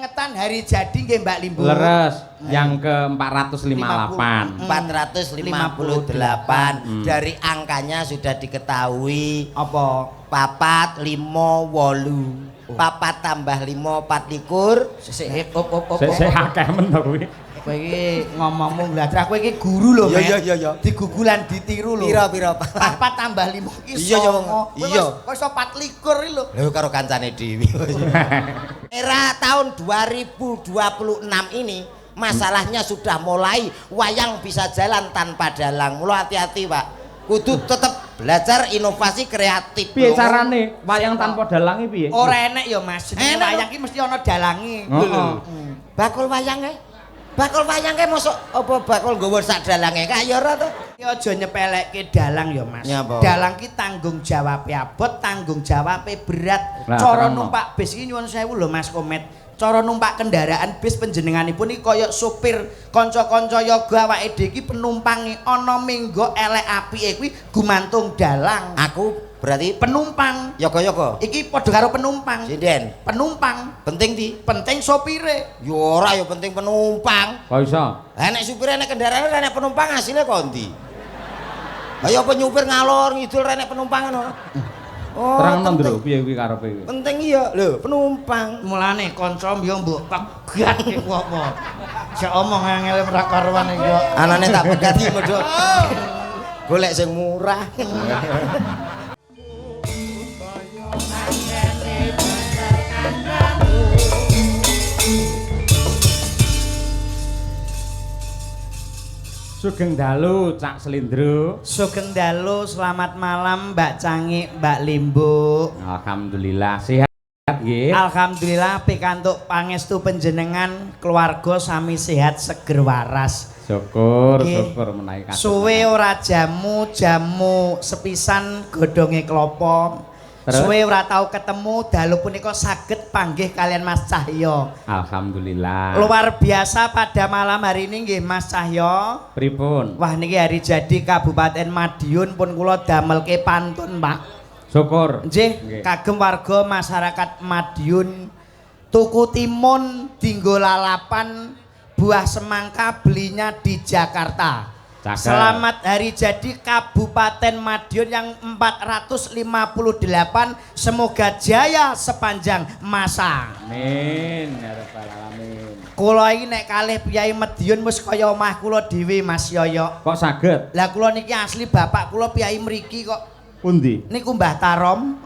keingetan hari jadi nggih Mbak Limbu. Leres, yang ke 458. 458. Dari angkanya sudah diketahui. Apa? Papat, limo, wolu. Papat tambah limo, 24. Sik Sik akeh men to kuwi. Kowe iki ngomongmu ngladrah kowe iki guru lho, Iya iya iya. Digugulan ditiru lho. Pira-pira. Papat tambah 5 iki Iya ya, iya. Kok iso 24 iki lho. Lho karo kancane dhewe. Era tahun 2026 ini masalahnya sudah mulai wayang bisa jalan tanpa dalang. Mula hati-hati, Pak. Kudu tetep belajar inovasi kreatif. Piye carane wayang tanpa dalang iki piye? Ora enek ya Mas. Wayang iki mesti ana dalange. Heeh. Bakul wayange. Bakul wayange mosok apa bakul nggawa sak dalange kaya ora to? Ki aja nyepelekke dalang ya Mas. Nyapa? Dalang ki tanggung jawab abot, tanggung jawab berat. Lah, Cara terangno. numpak bis iki nyuwun sewu lho Mas Komet. Cara numpak kendaraan bis panjenenganipun iki kaya supir kanca-kanca yoga awake dhewe iki penumpange ana minggo elek apike kuwi gumantung dalang. Aku berarti Penumpang. yoga-yoga. Iki padha karo penumpang. Sinden. Penumpang. Penting di. Penting sopire. Yo ora yo penting penumpang. Kok iso? Lah nek supir nek kendaraan nek penumpang hasilnya kok ndi? Ayo penyupir ngalor ngidul nek penumpang ngono. Oh, Terangno penting. ndro piye kuwi karepe kuwi. Penting iya lho penumpang. Mulane kanca yo mbok pegat iki apa. Sik omong angel ora karuan iki yo. Anane tak pegati modho. Golek sing murah. Sugeng dalu Cak Slindro. Sugeng dalu, selamat malam Mbak Cangik, Mbak Limbu. Alhamdulillah sehat nggih. Alhamdulillah pikantuk pangestu panjenengan keluarga sami sehat seger waras. Syukur, Nggih. syukur menawi kados. Suwe ora jamu sepisan godhonge klopo. Terus? Suwe ora tau ketemu, dalu punika saged panggih kalian Mas Cahyo. Alhamdulillah. Luar biasa pada malam hari ini nggih Mas Cahyo. Pripun? Wah niki hari jadi Kabupaten Madiun pun kula damelke pantun, Pak. Syukur. Nggih, kagem warga masyarakat Madiun tuku timun dinggo lalapan, buah semangka belinya di Jakarta. Cakep. Selamat hari jadi Kabupaten Madiun yang 458. Semoga jaya sepanjang masa. Amin ya rabbal alamin. Kula iki nek kalih piyai Madiun wis kaya omah kula dhewe Mas Yoyo. Kok saged? Lah kula niki asli bapak kula piyai mriki kok. Pundi? Niku Mbah Tarom.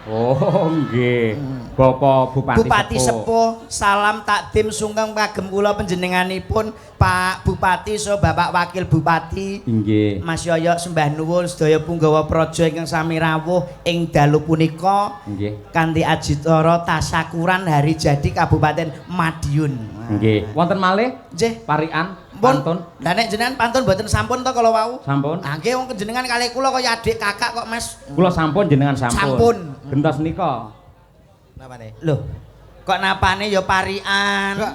Oh nggih. Bapak Bupati Sepuh, salam takdim sungkem kagem kula panjenenganipun Pak Bupati so Bapak Wakil Bupati. Nggih. Mas Yoyo sembah nuwun sedaya punggawa praja ingkang sami rawuh ing dalu punika Nggih. kanthi ajitara tasyakuran hari jadi Kabupaten Madiun. Nggih. Wonten malih Nggih, parikan pun. pantun. Lah nek jenengan pantun mboten sampun to kala wau? Sampun. Ah nggih wong jenengan kalih kula kaya adik kakak kok Mas. Kula sampun jenengan sampun. Sampun. Gentos nika. Napane? Loh, kok napane ya parian? Enggak.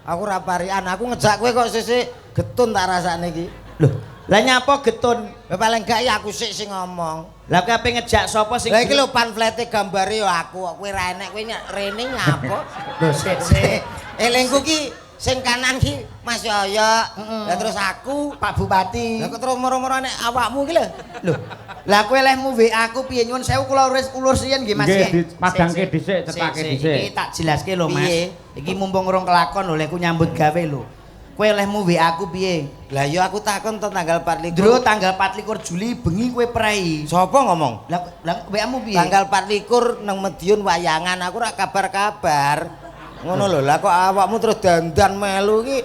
Aku ora parian, aku ngejak kowe kok sisik getun tak rasane iki. Loh, lah nyapa getun? Lah paling gak ya aku sik sing ngomong. Lah kabeh ngejak sapa sing Lah iki lho pamflete gambare ya aku kok kowe ra enek kowe rene nyapa? Lho sik. Elingku ki sing kanan ki Mas Yoyo. Lah terus aku Pak Bupati. Lah kok terus moro-moro nek awakmu ki lho. Lho, lah kowe lehmu WA aku piye nyuwun sewu kula ulur siyen nggih Mas. Nggih, Nggih. dipadangke Sik, sik. dhisik, cetake Sik, sik. dhisik. Iki tak jelaske lho Mas. Piye? Iki mumpung urung kelakon lho lek ku nyambut gawe lho. Kowe lehmu WA aku piye? Lah ya aku takon to tanggal 24. Ndro tanggal 24 Juli bengi kowe prei. Sapa ngomong? Lah WA-mu piye? Tanggal 24 nang Madiun wayangan aku ora kabar-kabar. Ngono lho, lah kok awakmu terus dandan melu iki.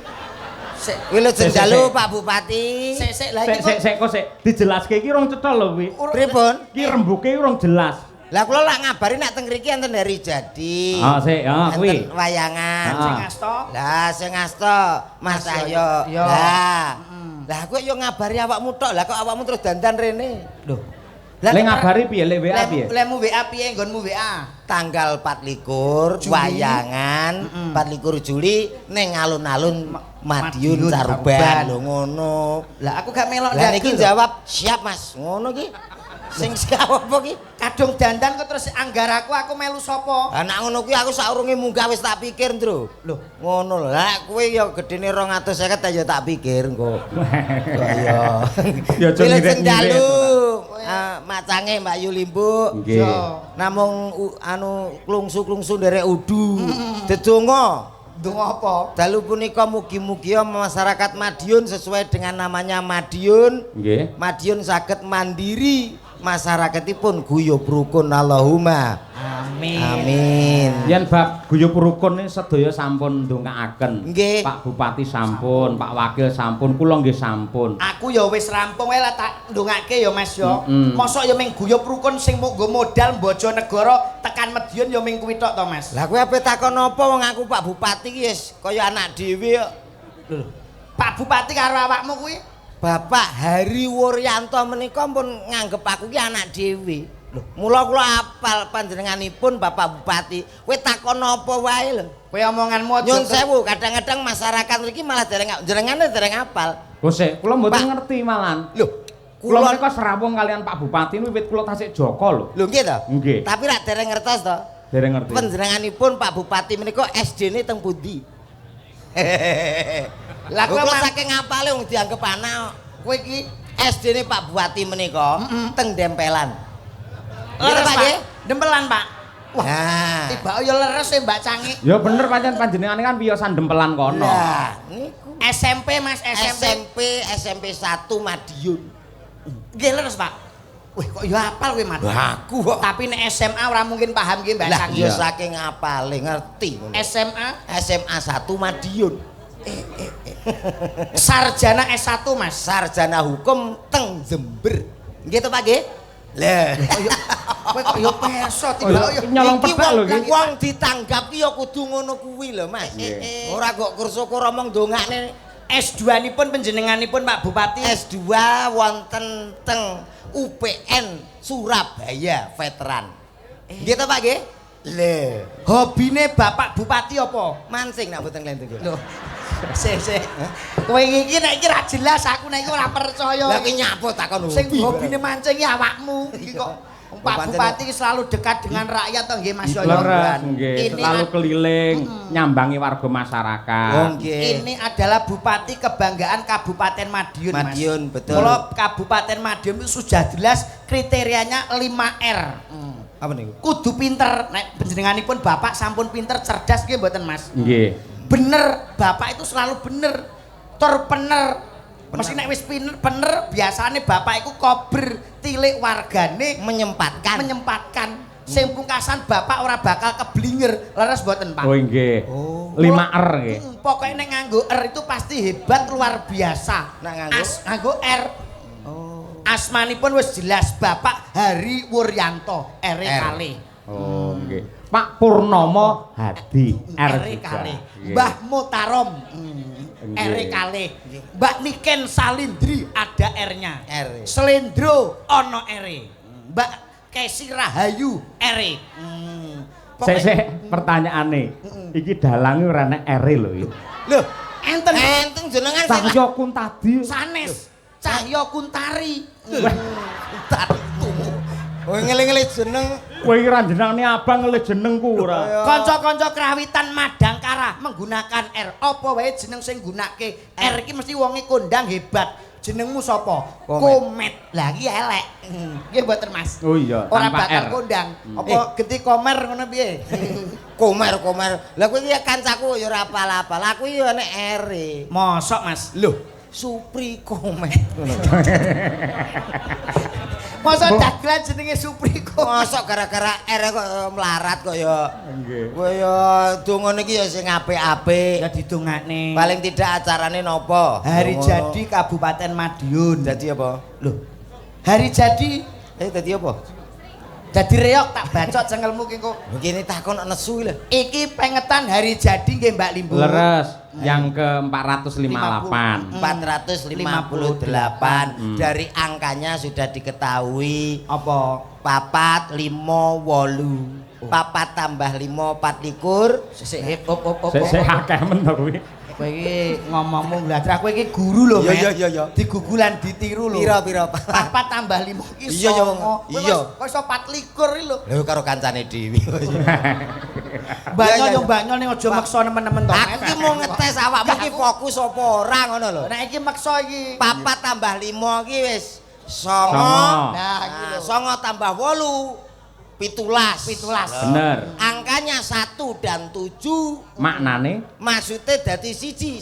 Sik, Kuwi lho Sik, sik, jendalu sik. Pak Bupati. sik lah iki Sik kok sik dijelaske iki urung cetha lho kuwi. Pripun? Iki rembuke urung jelas. Lah kula lak ngabari nek teng mriki enten hari jadi. Ah sik, ah kuwi. Enten wayangan. Ah. sing asta. Lah sing asta Mas Mas Ayo. Yoyo. Yo. Lah. Lah kowe yo ngabari awakmu tok. Lah kok awakmu terus dandan rene. Lho. Lek ngabari piye lek WA piye? Lemu WA piye nggonmu WA? Tanggal 24 Juli. wayangan 24 Juli ning alun-alun Madiun Madiun, Caruban Caruban. lho ngono. Lah aku gak melok Lah niki ndagel. jawab siap Mas. Ngono ki. Sing siapa apa ki? Kadung dandan kok terus anggaraku aku melu sapa? Lah nek ngono kuwi aku saurunge munggah wis tak pikir, Ndro. Lho, Ngono lho. Lah kowe ya gedene 250 ya tak pikir engko. Ya. Ya aja ngirit-ngirit. Macange Mbak Yulimbu. Nggih. Namung anu klungsu-klungsu nderek udu. Dedonga. ndonga apa? Dalu punika mugi-mugi masyarakat Madiun sesuai dengan namanya Madiun. Nggih. Madiun saged mandiri, masyarakatipun guyub rukun Allahumma. Amin. Amin. Yen bab guyub rukun ini sedaya sampun ndongaaken. Nggih. Pak Bupati sampun, Pak Wakil sampun, kula nggih sampun. Aku ya wis rampung wae lah tak ndongake ya Mas ya. Mosok ya ming guyub rukun sing nggo modal Bojonegoro tekan Madiun ya ming kuwi tok to Mas. Lah kowe ape takon apa wong aku Pak Bupati ki wis kaya anak dhewe kok. Lho, Pak Bupati karo awakmu kuwi Bapak Hari Wuryanto menika pun nganggep aku ki anak dhewe. Lho, mula kula apal panjenenganipun Bapak Bupati. Kowe takon apa wae lho. kowe omonganmu aja Nyun sewu, kadang-kadang masyarakat mriki malah jenengane dereng apal. Gusik, kula mboten Pak. ngerti malan. Lho, Kula kula menika serawung kalian Pak Bupati niku wiwit kula tasik Joko lho. lho nggih to? Nggih. Tapi rak dereng ngertos to. Dereng ngerti. Panjenenganipun Pak Bupati menika SD-ne teng pundi? Lah kula saking apale wong dianggep anak. kowe iki SD-ne Pak Bupati menika teng Dempelan. Nggih leres Pak nggih? Dempelan Pak. Nah. Tiba ya leres ya Mbak Cangi. Ya bener pancen panjenengane kan piyosan dempelan kono. Lah, niku SMP Mas, SMP 1 Madiun. Nggih leres Pak. Wih kok ya apal kowe Mas. Aku kok Tapi nek SMA ora mungkin paham nggih Mbak lah Cangi. ya saking apale ngerti ngono. SMA SMA 1 Madiun. sarjana S1 Mas. Sarjana hukum teng Jember. Nggih to Pak nggih? Lah, Kowe kok ya perso Oh, ya, tiba ya. nyolong iki pedal lho wong iki. wong ditanggap ki ya kudu ngono kuwi lho Mas. Ora kok kursukur omong dongakne S2-nipun panjenenganipun Pak Bupati. S2 wonten teng UPN Surabaya Veteran. Nggih to Pak nggih? Lho, Hobine Bapak Bupati apa? mancing nak mboten klentu. Loh. Sik. Kowe iki nek iki ra jelas aku nek iki ora percaya. Lah ki nyapo takon Sing hobine mancing ya awakmu. Iki kok Pak Bupati iki selalu dekat dengan rakyat to nggih Mas Yoyo. Leres nggih, Ini selalu keliling nyambangi warga Oh masyarakat. nggih. Ini adalah Bupati kebanggaan Kabupaten Madiun, Mas. Madiun, betul. Kalau Kabupaten Madiun itu sudah jelas kriterianya 5R. Apa niku? Kudu pinter. Nek panjenenganipun Bapak sampun pinter, cerdas nggih mboten, Mas? Nggih. Bener, Bapak itu selalu bener. Tur bener. Mesti nek wis bener, biasanya Bapak itu kober tilik wargane menyempatkan. Sing pungkasan Bapak ora bakal keblinger. Leres mboten, Pak? Oh nggih. Oh. 5R nggih. Pokoknya nek nganggo R itu pasti hebat luar biasa. Nek nganggo? Nganggo R. Asmanipun wis jelas Bapak Hari Wuryanto R kali. Oh nggih. Pak Purnomo Hadi R R juga. kali. Nggih. Mbah Mutarom R Nggih. kali. Mbak Niken Salindri ada R-nya. R. Selendro ono R. Mbak Kesi Rahayu R. Sik pertanyaane. Iki dalange ora nek R lho iki. Lho, enten enteng jenengan sing Cahyo Kuntadi. sanes Cahyo Kuntari. Oh ngele-ngele jeneng Kowe iki ra jenengane abang ngelih jenengku ora. Kanca-kanca kerawitan Madangkara menggunakan R. Apa wae jeneng sing nggunakake R iki mesti wonge kondang hebat. Jenengmu sapa? Komet. Lah iki elek. Nggih mboten Mas. Oh iya, Ora tanpa bakal R. kondang. Apa genti komer ngono piye? komer. Lah kowe iki kancaku ya ora apal-apal. Aku ya nek R. Mosok Mas. Lho, Supri Komet ngono. Mosok dagelan jenenge Supri kok. Mosok gara-gara R kok melarat kok ya. Nggih. Kowe ya dongane iki ya sing apik-apik. Ya didongakne. Paling tidak acarane nopo? Hari Ngono. jadi Kabupaten Madiun. Dadi apa? Loh. Hari jadi Dadi apa? dadi reok tak bacot cengelmu ki kok. Begini takon nesu lho. Iki pengetan hari jadi nggih Mbak Limbu. Leres yang ke 458. 458 dari angkanya sudah diketahui Apa? papat 5 8 papat tambah 5 4 likur Sik op. Sik akeh men to kuwi. Kowe iki ngomongmu ngladrak kowe iki guru lho, Met. Iya. Digugulan ditiru lho. Pira. 4 tambah 5 iki Iya, iya. Iya. Kok iso 24 iki lho. Lho karo kancane dhewe. Banyol Iya. yo banyol ning aja maksa nemen-nemen to. Aku iki mau ngetes awakmu iki fokus apa ora ngono lho. Nek iki maksa iki. 4 tambah 5 iki wis 9. Songo. Nah, iki lho. 9 tambah 8 17. Bener. Angkanya 1 dan 7 Maknane maksudnya dadi siji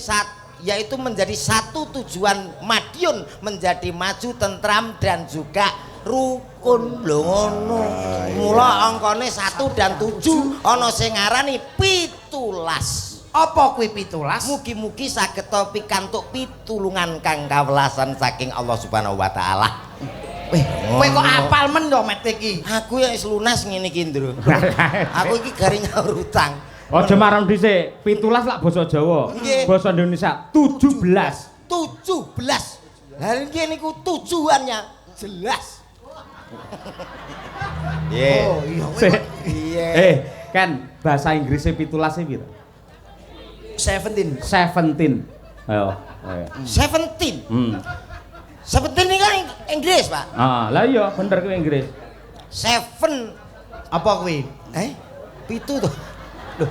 yaitu menjadi satu tujuan Madiun menjadi maju tentram dan juga rukun lho ngono. Mula angkane 1 dan 7 ana sing ngarani 17. Apa kuwi 17? Mugi-mugi saged pikantuk pitulungan kang kawelasan saking Allah Subhanahu wa taala. Kowe kok apal men yo Met iki. Aku ya wis lunas ngene iki, Ndro. Aku iki gari nyaur utang. aja marang dhisik. 17 lak basa Jawa. Nggih. Basa Indonesia 17. 17. Hari ini niku tujuannya jelas. Oh, iya. Iya. Kan bahasa Inggrisnya 17 e piro? 17. 17. Ayo. 17. 17 ini kan Inggris, Pak. Lah iya bener kuwi Inggris. 7 Apa kuwi? Pitu tuh. Loh,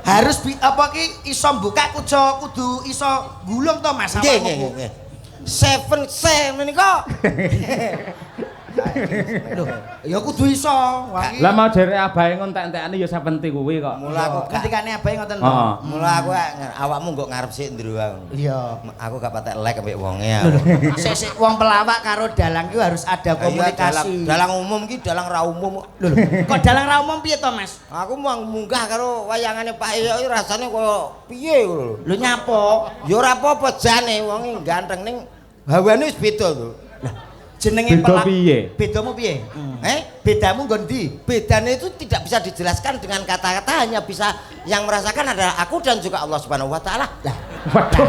harus apa ki iso buka kudu iso gulung to Mas awakmu. Nggih. 7 menika. Loh, ya kudu iso. Lah mau derek abahe ngontek-entekane ya 17 kuwi kok. Mula aku ketikane abahe ngoten to. Mula aku awakmu kok ngarep sik Ndro aku. Iya. Aku gak patek lek ambek wonge. Sik wong pelawak karo dalang ki harus ada komunikasi. Dalang umum ki dalang ra umum. Lho, kok dalang ra umum piye to, Mas? Aku mau munggah karo wayangane Pak Iyo iki rasane koyo piye lho. Lho nyapo? Ya ora apa-apa jane wong ganteng ning hawane wis beda to. Jenenge Beda piye? Bedamu piye? Bedamu nggon ndi? Bedanya itu tidak bisa dijelaskan dengan kata-kata, hanya bisa yang merasakan adalah aku dan juga Allah Subhanahu wa taala. Lah,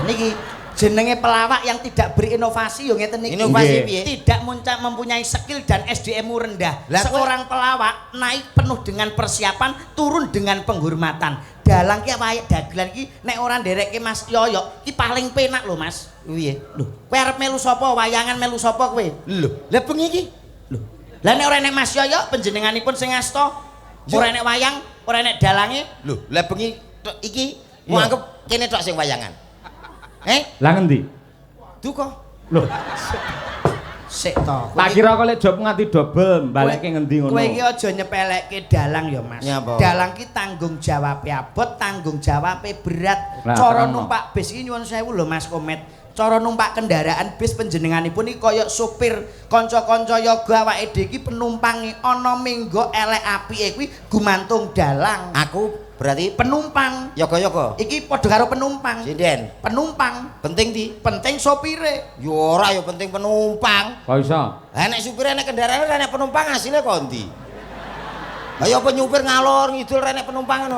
niki jenenge pelawak yang tidak berinovasi yo ngeten niki. Inovasi piye? Tidak mempunyai skill dan SDM-mu rendah. Lah, seorang pelawak naik penuh dengan persiapan, turun dengan penghormatan. Dalang ki wayak dagelan ki nek ora nderekke Mas Yoyo ki paling penak lho Mas. Piye? Lho, kowe arep melu sapa? Wayangan melu sapa kowe? Lho, lah bengi iki. Lho. Lah nek ora enek Mas Yoyo panjenenganipun sing ngasta. Ora enek wayang, ora enek dalange. Lho, lah bengi iki mau anggap kene tok sing wayangan. Lah ngendi? Duka. Lho, Sik to. tak kira kok lek job nganti double, balekke ngendi ngono. Kowe iki aja nyepelekke dalang ya, Mas. Nyapa? Dalang ki tanggung jawabe abot, tanggung jawabe berat. Lah, Cara terangno. numpak bis iki nyuwun sewu lho Mas Komet. Cara numpak kendaraan bis panjenenganipun iki kaya supir kanca-kanca yoga awake dhewe iki penumpange ana minggo elek apike kuwi gumantung dalang. Aku berarti Penumpang. yoga-yoga. Iki padha karo penumpang. Sinden. Penumpang. Penting di. Penting sopire. Yo ora yo penting penumpang. Kok iso? Lah nek supir nek kendaraan nek penumpang hasilnya kok ndi? Ayo penyupir ngalor ngidul nek penumpang ngono.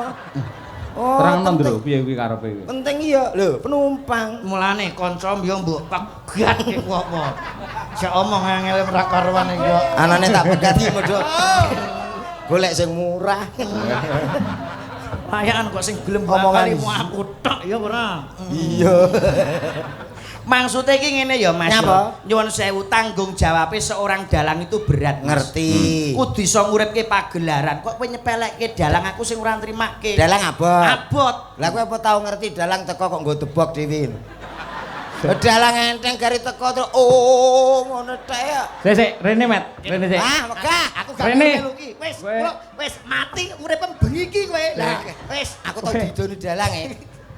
Oh, Terangno penting. Ndro, piye kuwi karepe kuwi? Penting iya lho penumpang. Mulane kanca yo mbok pegat ki apa. Sik omong angel ora karuan iki yo. Anane tak pegati modho. Golek sing murah. Layangan kok sing gelem Omongan. bakal aku tok ya ora. Iya. Maksudnya iki ngene ya Mas. Nyapa? Nyuwun sewu tanggung jawabe seorang dalang itu berat. Mas. Ngerti. Kudu iso nguripke pagelaran. Kok kowe nyepelekke dalang aku sing ora nrimake. Dalang abot. Abot. Lah kowe apa tau ngerti dalang teko kok nggo debok dhewe. Dalang enteng gari teko terus ngono tek ya. Sik, rene Met, rene sik. Megah. Aku gak Rene. melu ki. Wis, Kowe- kula wis mati uripem bengi ki kowe. Lah, wis Aku tau didoni dalang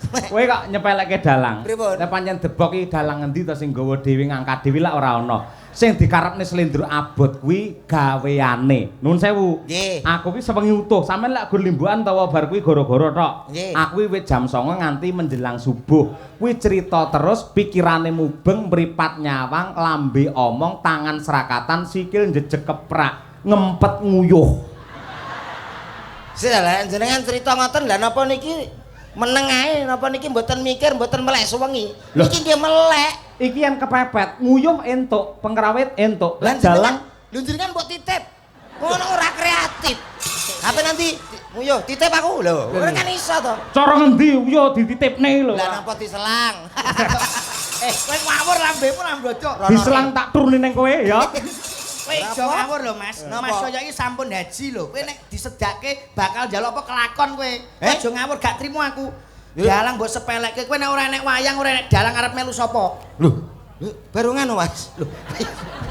Kowe kok nyepelekke dalang. Pripun? Nek pancen debok iki dalang endi to sing gawa dhewe ngangkat dhewe lak ora ana. Sing dikarepne slendro abot kuwi gaweane. Nuwun sewu. Nggih. Aku kuwi sewengi utuh. Sampeyan lak gur limbukan utawa bar kuwi gara-gara tok. Nggih. Aku kuwi wit jam 09.00 nganti menjelang subuh. Kuwi cerita terus, pikirane mubeng, mripat nyawang, lambe omong, tangan serakatan, sikil njejeg keprak, ngempet nguyuh. Lah jenengan cerita ngoten lah napa niki meneng ae napa niki mboten mikir mboten melek suwengi. Loh. Iki nggih melek. Iki yang kepepet, nguyuh entuk, pengrawit entuk. Lah Dalang jenengan mbok titip. Ngono ora kreatif. Apa nanti yo titip aku lho. Ora kan iso to. Cara ngendi yo dititipne lho. Lah napa diselang. Kowe ngawur lambemu lambocok. Diselang tak turune ning kowe ya. Kowe aja ngawur lho Mas. Mas Yoyo iki sampun haji lho. Kowe nek disedake bakal njaluk apa kelakon kowe. Aja ngawur gak trimo aku. Dalang mbok sepelekke kowe nek ora enek wayang ora enek dalang arep melu sapa? Lho, baru ngono Mas. Lho.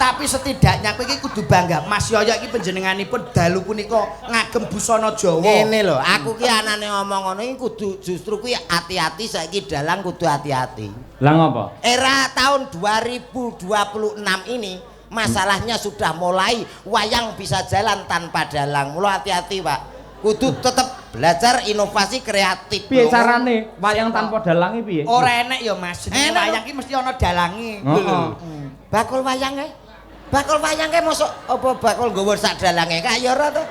Tapi setidaknya kowe iki kudu bangga. Mas Yoyo iki panjenenganipun dalu punika ngagem busana Jawa. Ngene lho, aku ki anane ngomong ngono iki kudu justru kuwi hati-hati saiki dalang kudu hati-hati. Lah ngopo? Era tahun 2026 ini masalahnya sudah mulai wayang bisa jalan tanpa dalang. Mula hati-hati, Pak. Kudu tetep belajar inovasi kreatif. Piye carane wayang tanpa dalang iki piye? Ora enek ya Mas. Jenenge wayang iki mesti ana dalange. Heeh. Bakul wayange. Bakul wayange mosok apa bakul nggawa sak dalange kaya ora to?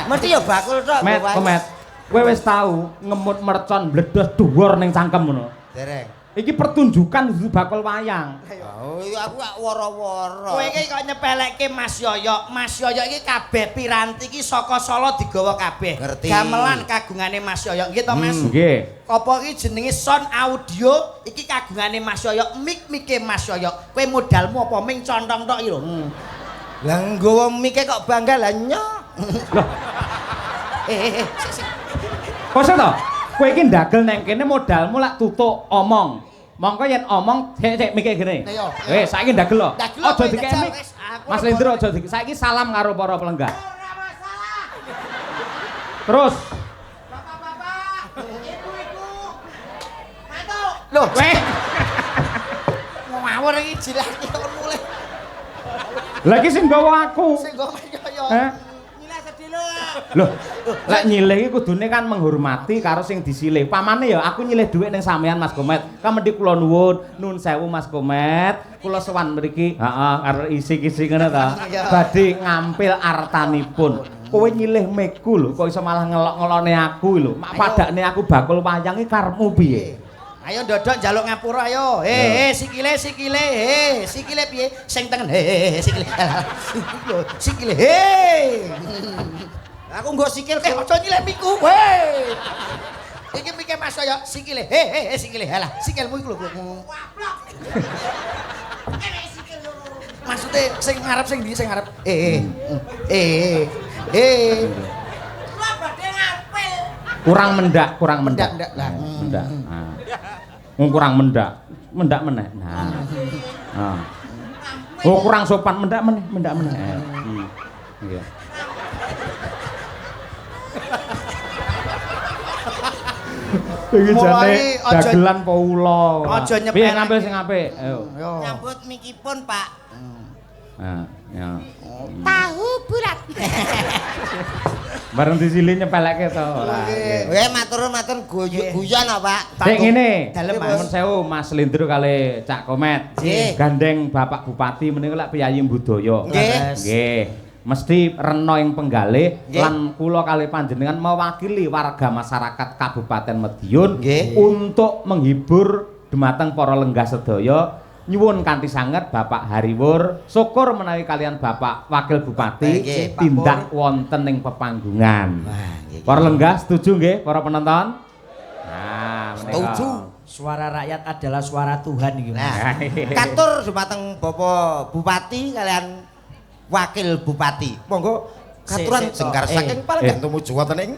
Mesti ya bakul tok. Met, Komet. Kowe wis tau ngemut mercon bledos dhuwur ning cangkem ngono. Dereng. Iki pertunjukan dudu bakul wayang. Oh, aku gak woro-woro. Kowe iki kok nyepelekke Mas Yoyo. Mas Yoyo iki kabeh piranti iki saka Solo digawa kabeh. Ngerti. Gamelan kagungane Mas Yoyo. Nggih to Mas? Nggih. Apa iki jenenge sound audio iki kagungane Mas Yoyo, mik-mike Mas Yoyo. Kowe modalmu apa ming contong tok iki lho. Lah nggawa mike kok bangga lah nyok. Kose to? Kowe iki ndagel nang kene modalmu lak tutuk omong. Mongko yen omong sik mikir gene. Ayo. Saiki ndagel lho. Ndagel Aja kowe, dikek Jal, mik. wis, aku Mas ora Lendro boleh. aja dikek. Saiki salam karo para pelenggah. Ora masalah. Terus. Bapak-bapak, ibu-ibu. Mantuk. Loh, Weh. ngawur iki jilake kok mulih. Lagi sing gawa aku. Sing nggo Mas Yoyo. Hah? Nyileh sedilo. Loh, lek nyilih iki kudune kan menghormati karo sing disilih. Pamane ya aku nyilih dhuwit ning sampean Mas Komet. Kamendhi kula nuwun sewu Mas Komet. Kula sowan mriki, heeh, karo isi-isi ngono ta. Badhe ngampil artanipun. Kowe nyilih meku lho, kok iso malah ngelok-ngelone aku lho. Mak padakne aku bakul wayang iki karepmu piye? Ayo ndodok njaluk ngapura ayo. Sikile sikile piye? Sing tengen. Sikile. Lho, sikile. Aku nggo sikil Aja nyilih miku. Weh. Iki mike Mas Yoyo, sikile. Sikile. Halah, sikilmu iku lho. Waplok. Maksude sing ngarep sing ndi sing ngarep? Kula badhe ngapil. Kurang mendak Mendak lah. Mendak. Nah. Kurang mendak. Mendak meneh. Nah. Nah. Oh, kurang sopan mendak meneh. Iya. Iki jane dagelan Paulo. Aja nyepelke. Piye ngambil sing apik? Ayo. nyambut mikipun, Pak. Nah, ya. Tahu bulat. Bareng disilih nyepelekke to. Weh matur-matur guyon Pak. Sing ngene, Dalem, Mas. Nuwun sewu Mas Lindro kali Cak Komet. Nggih. Gandeng Bapak Bupati menika lek piyayi budaya. Nggih. Nggih. Mesti rena ing penggalih Nggih. lan kula kali panjenengan mewakili warga masyarakat Kabupaten Madiun Nggih. untuk menghibur dumateng para lenggah sedaya. Nyuwun kanthi sanget Bapak Hariwur, syukur menawi kalian Bapak Wakil Bupati Nggih, Pak tindak wonten ing pepanggungan. Wah, nggih. Para lenggah setuju nggih para penonton? Nah, menika. Setuju. Suara rakyat adalah suara Tuhan iki. Nah, katur dumateng Bapak Bupati kalian Wakil Bupati. Monggo katuran Sik, jengkar tok. saking paling temu wonten ing.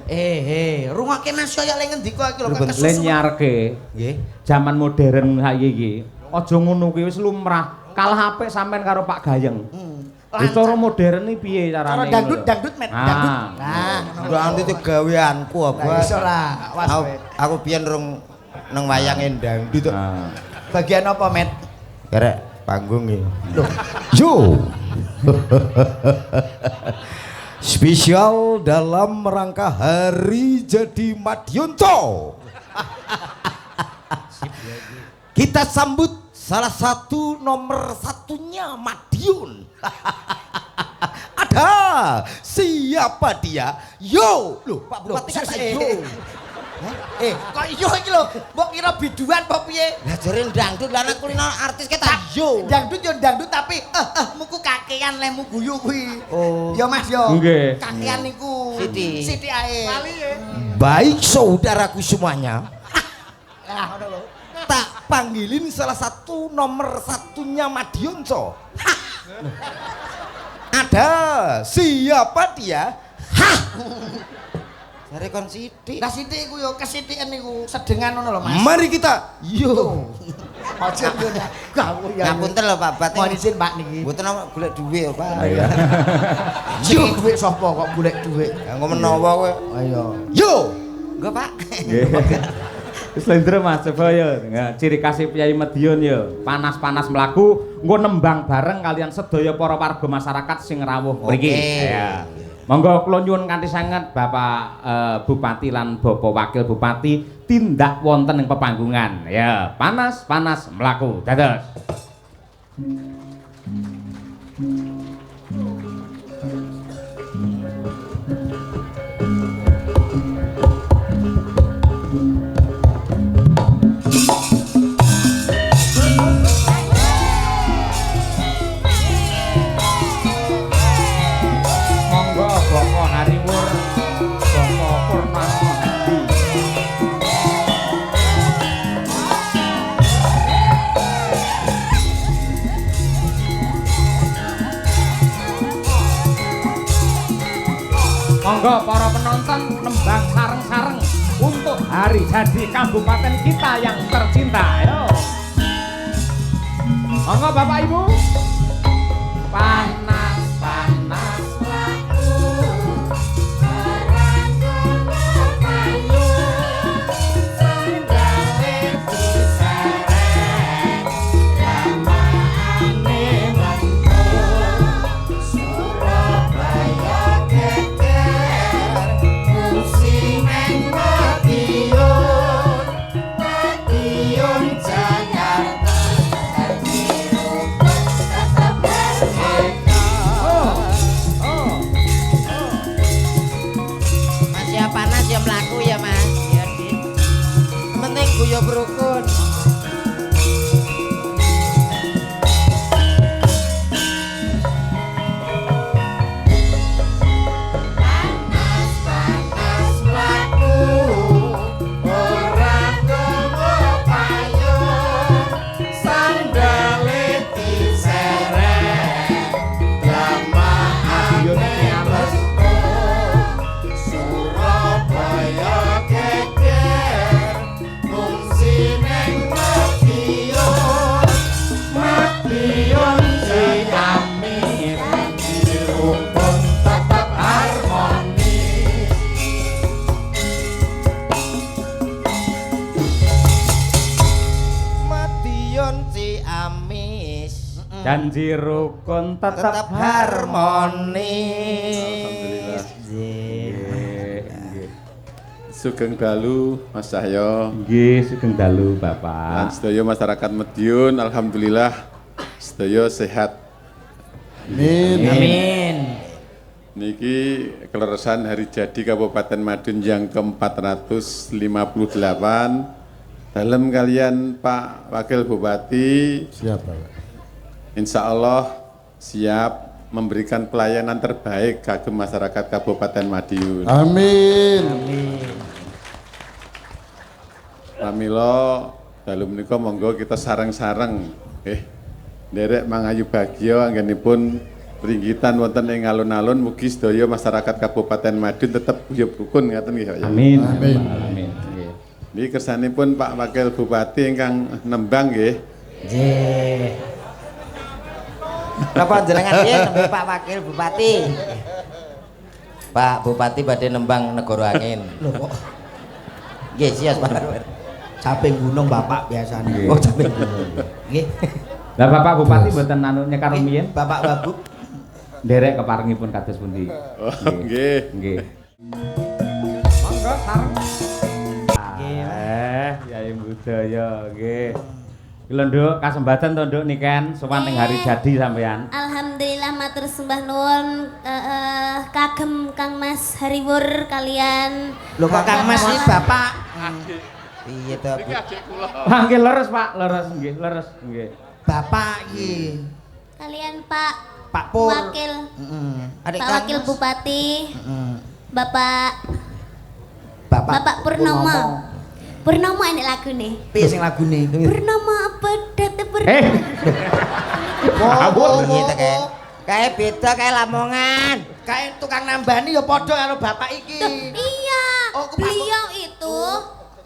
Rungokke Mas Yoyo le ngendika iki lho kok Le kesusu. nyarke Nggih. zaman modern saiki iki. Aja ngono kuwi wis lumrah. Kalah apik sampean karo Pak Gayeng. Wis cara modern iki piye carane? Cara dangdut met dangdut. Nah, nanti itu gaweanku apa? Wis ora, was Aku, kowe. aku biyen rung nang wayange dangdut. Nah. Bagian apa, Met? Karek panggung iki. Yo. Spesial dalam rangka Hari Jadi Madiunto. Kita sambut salah satu nomor satunya Madiun. Ada siapa dia? Yo, loh Pak Bupati kan yo. Kok iya iki lho, mbok kira biduan apa piye? Lah jare dangdut lah nek kulino artis ke ta yo. Dangdut yo dangdut tapi muku kakean lemu guyu kuwi. Oh. Yo Mas yo. Nggih. Kakean niku. Siti ae. Baik saudaraku semuanya, Ah, ngono lho. tak panggilin salah satu nomor satunya Madionco. Ada siapa dia? Jare kon sithik. Lah sithik iku yo kesithiken niku sedengan ngono lho Mas. Mari kita Yo. Aja yo gawe ya. Ngapunten lho Pak Bat. Mohon izin Pak niki. Mboten golek dhuwit Pak. Iya. Yo duit sapa kok golek duit. Engko menawa kowe. Ayo. yo. Engko Pak. Nggih. Wis lendro Mas coba ya. Ciri khas Kyai Madiun ya, panas-panas mlaku, engko nembang bareng kalian sedaya para warga masyarakat sing rawuh mriki. Ya. Monggo kula nyuwun kanthi sanget Bapak Bupati lan Bapak Wakil Bupati tindak wonten ing pepanggungan. Ya, panas-panas mlaku. Dados. Monggo Boko Hariwur, Boko Purnama Hadi. Monggo para penonton nembang sareng-sareng untuk hari jadi kabupaten kita yang tercinta. Ayo. Monggo Bapak Ibu. Panas-panas laku merangkul payu sandale diseret lamaane mentul Surabaya geger musimen Madiun Jakarta Mas ya panas ya mlaku ya Mas. Ya Dit. Penting guyu berukun. panas laku ora gowo payung sandale diseret lamaane mestu Surabaya geger fungsi ning Madiun Ciami dirukun tetap harmonis. Madiun Ciamis. Janji rukun tetap Tetap harmonis. harmonis. Sugeng dalu Mas Cahyo Nggih, sugeng dalu lan Bapak. sedaya masyarakat Madiun alhamdulillah sedaya sehat. Amin. Niki keleresan hari jadi Kabupaten Madiun yang ke-458 dalam kalian Pak Wakil Bupati Siapa? insya Allah siap memberikan pelayanan terbaik kagem masyarakat Kabupaten Madiun. Amin. Pramila dalu menika monggo kita sareng-sareng nderek mangayu bagya anggenipun ringgitan wonten ing alun-alun mugi sedaya masyarakat Kabupaten Madiun tetep guyub rukun ngaten nggih Pak ya. Amin. Amin. Amin. Nggih. Niki kersanipun Pak Wakil Bupati ingkang nembang nggih. Nggih. Napa jenengan piye nembe Pak Wakil Bupati? Pak Bupati badhe nembang negara angin. Lho kok Nggih, sias Pak. caping gunung Bapak biasanya. Oh, caping gunung. Nggih. Lah Bapak Bupati mboten anu nyekar rumiyin Bapak Babu. nderek keparengipun kados pundi? Oh nggih. Nggih. Monggo sareng. Yai budaya nggih. Kula Nduk kasembatan to Nduk niken sowan ning hari jadi sampean. Alhamdulillah matur sembah nuwun kagem Kang Mas Hariwur kalian Lho kok Kang Mas iki Bapak Adik. Piye to? Iki adik kula. Nggih leres Pak, leres nggih, leres nggih. Bapak iki. Kalian Pak Pak Pur. Wakil, Adik Pak Wakil Bupati, Bapak Bapak Purnomo. Purnomo ini lagu nih. Piye sing lagune? Purnomo pedet Oh, Piye to kae? Kae beda kae Lamongan. kae tukang nambani ya padha karo bapak iki. Iya. Oh, Pak Beliau itu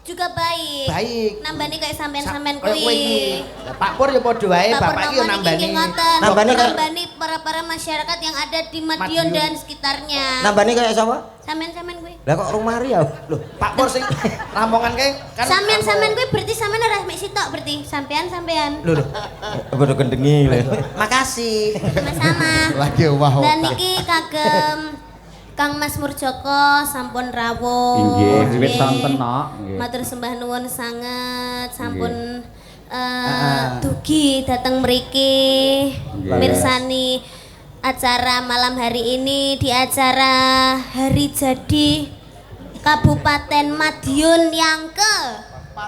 juga baik. Baik. Nambani kayak sampean-sampean Kayak kowe iki. kuwi. Lah, Pak Pur ya padha wae, bapak iki ya nambani. Nambani kayak- Nambani para masyarakat yang ada di Madiun Madiun. dan sekitarnya. Nambani kaya sapa? Sampean-sampean kuwi. Lah kok rumah ya? Loh, Pak Pur sing Lamongan kae kan Sampean-sampean kuwi berarti sampean ora mek sitok berarti. Sampean-sampean. Lho, bodo gendengi lho. makasih. Sama-sama. Lagi wah. Dan niki kagem Kang Mas Murjoko sampun rawuh. Inggih, wiwit Nggih. sonten no. Nggih. Matur sembah nuwun sanget sampun dugi dateng mriki Nggih. mirsani acara malam hari ini di acara Hari Jadi Kabupaten Madiun yang ke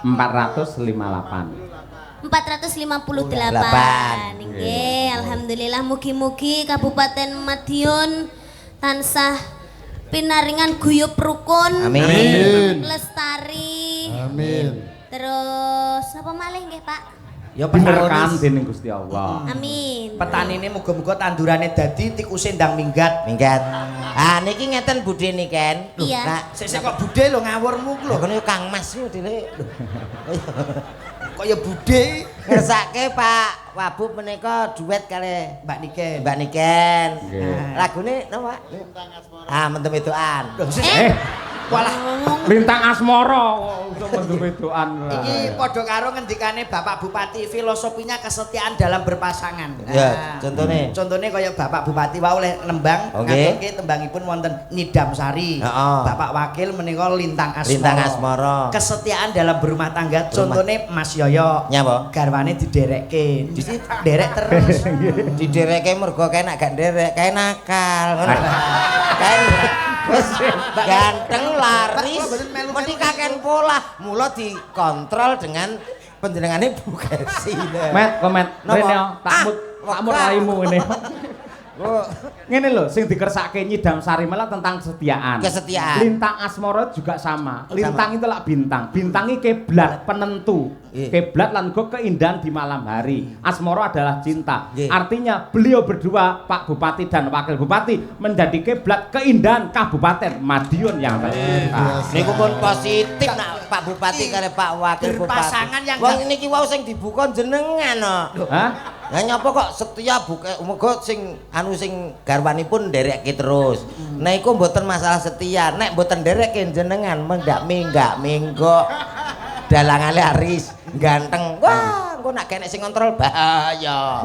458. 458. Nggih, alhamdulillah mugi-mugi Kabupaten Madiun tansah pinaringan guyub rukun. Amin. Lestari. Amin. Terus apa malih nggih, Pak? Ya Bener petani. kan dening Gusti Allah. Amin. Petanine muga-muga tandurane dadi tikuse ndang minggat. Minggat. Ah niki ngeten budene Ken. Iya. Nah, Sik kok budhe lho ngawurmu ku lho. lho kono Kang Mas yo dile. Kok ya budhe Ngersake Pak Wabub menika duet kali Mbak Niken. Mbak Niken. Nggih. Lagune napa? Ah mentem ituan. Lho, sik Walah, lintang asmara kok mendem wedokan. iki padha karo ngendikane Bapak Bupati, filosofinya kesetiaan dalam berpasangan. Ya, contone. Contone kaya Bapak Bupati wae oleh nembang Oke. ngaturke tembangipun wonten Nyidam Sari. Heeh. Bapak Wakil menika Lintang Asmara. Lintang Asmara. Kesetiaan dalam berumah tangga contone Mas Yoyo. Nyapa? Garwane diderekke. Derek terus. Didereke mergo kae nak gak nderek kae nakal. Ngono. Kae wis ganteng laris mesti kaken pola mula dikontrol dengan penjenengane Bu Kesi. Met, komet. Napa? Rene yo, takmut raimu ini. Oh, Ngene lho, sing dikersake Nyidam Sari malah tentang kesetiaan. Kesetiaan. Lintang Asmara juga sama. Lintang itu lah bintang. Bintang ini kiblat penentu. Iya. Kiblat lan go keindahan di malam hari. Asmara adalah cinta. Iya. Artinya beliau berdua, Pak Bupati dan Wakil Bupati, menjadi kiblat keindahan Kabupaten Madiun yang tercinta. niku pun positif nak Pak Bupati karo Pak Wakil Bupati. Berpasangan yang wong niki wau sing dibuka jenengan no. Hah? Lah nyapa kok setia buka muga sing anu sing garwanipun nderekke terus. Nah iku mboten masalah setia. Nek mboten nderekke jenengan mendak minggak minggo. Dalangane aris ganteng. Wah, engko nak kene sing kontrol bahaya.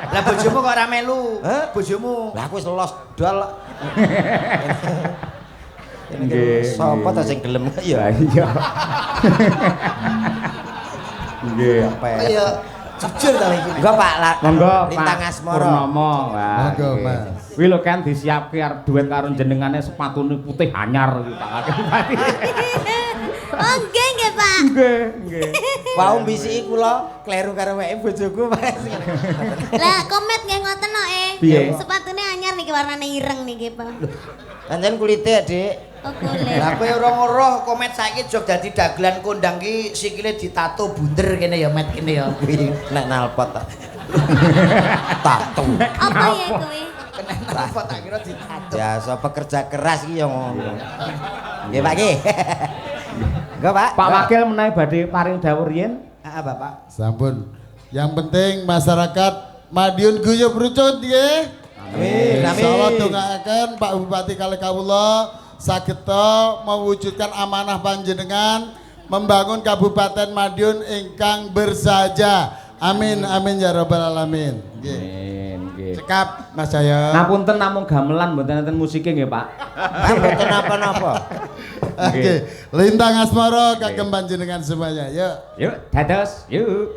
Lah bojomu kok ora melu? Hah? Bojomu. Lah aku wis los dol. Nggih, Sapa ta nggih. sing gelem Ya ya? iya. Nggih. Kaya jujur ta iki. Enggak Pak, Monggo Lintang Pak Asmara. Purnomo. Wah, Monggo, nggih. Mas. Kuwi lho kan disiapke arep duet karo jenengane sepatune putih anyar iki Pak Wakil Bupati. Oh, nggih, Pak. Nggih, nggih. Wau mbisiki kula kleru karo weke bojoku Pak. Lah, komet nggih ngoten no Piye? Sepatune anyar niki warnane ireng niki, Pak. Pancen kulite, Dik. Oh, kulit. Lah kowe ora ngeroh komet saiki jog dadi dagelan kondang ki sikile ditato bunder kene ya met kene ya. Kuwi nek nalpot ta. Tato. Apa ya kuwi? Kena apa tak kira ditato. Biasa pekerja keras iki yo ngono. Nggih, Pak nggih. Enggak, Pak. Pak Wakil menawi badhe paring dawuh riyen. Heeh, Bapak. Sampun. Yang penting masyarakat Madiun guyub rucut nggih. Amin. Insyaallah dongaaken Pak Bupati kalih kawula sageta mewujudkan amanah panjenengan membangun Kabupaten Madiun ingkang bersahaja. Amin amin ya rabbal alamin. Nggih. Amin, nggih. Cekap Mas Jaya. Ngapunten namung gamelan mboten enten musike nggih, Pak. Pak mboten napa-napa. Oke, Lintang Asmara kagem panjenengan semuanya. Yuk. Yuk, dados, yuk.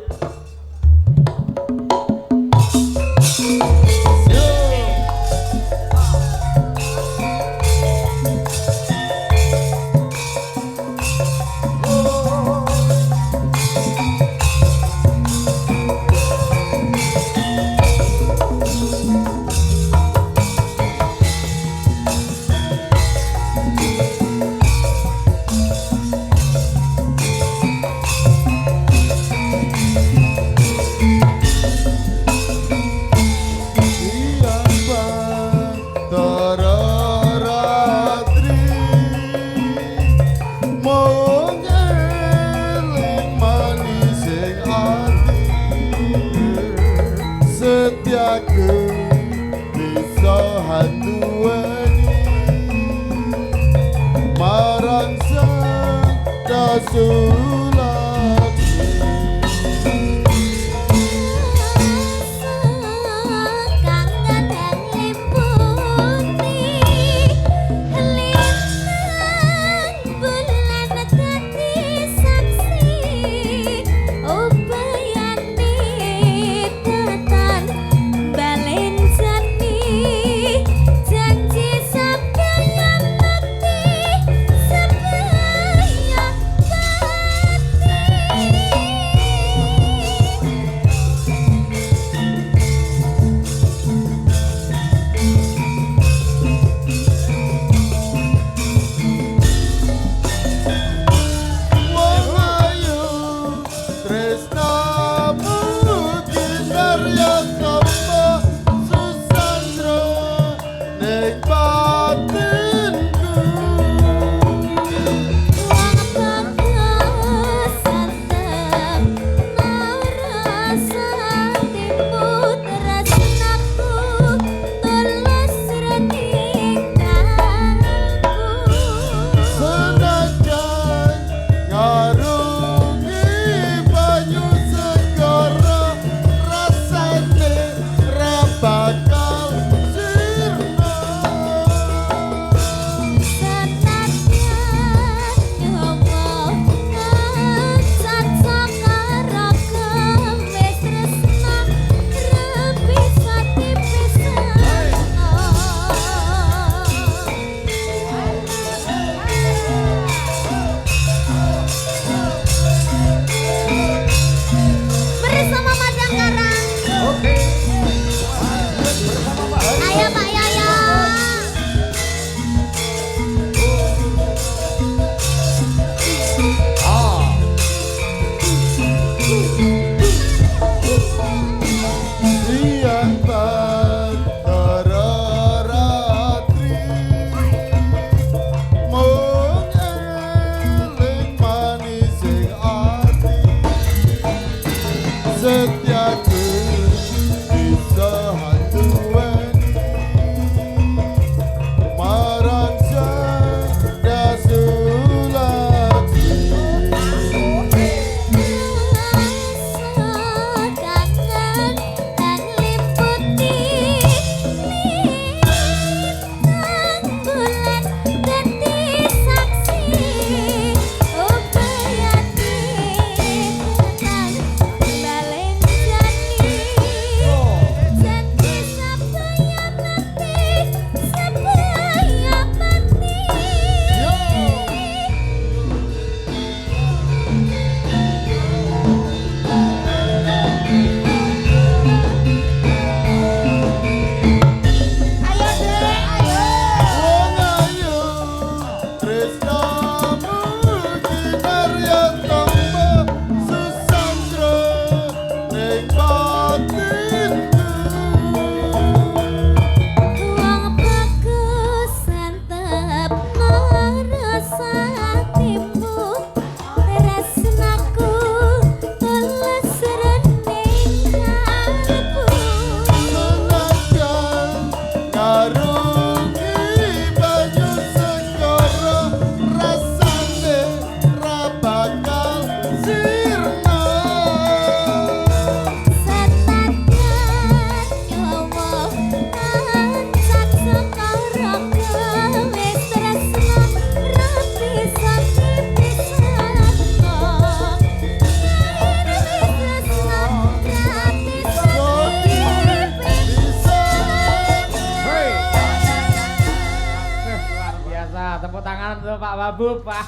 Wabu Pak.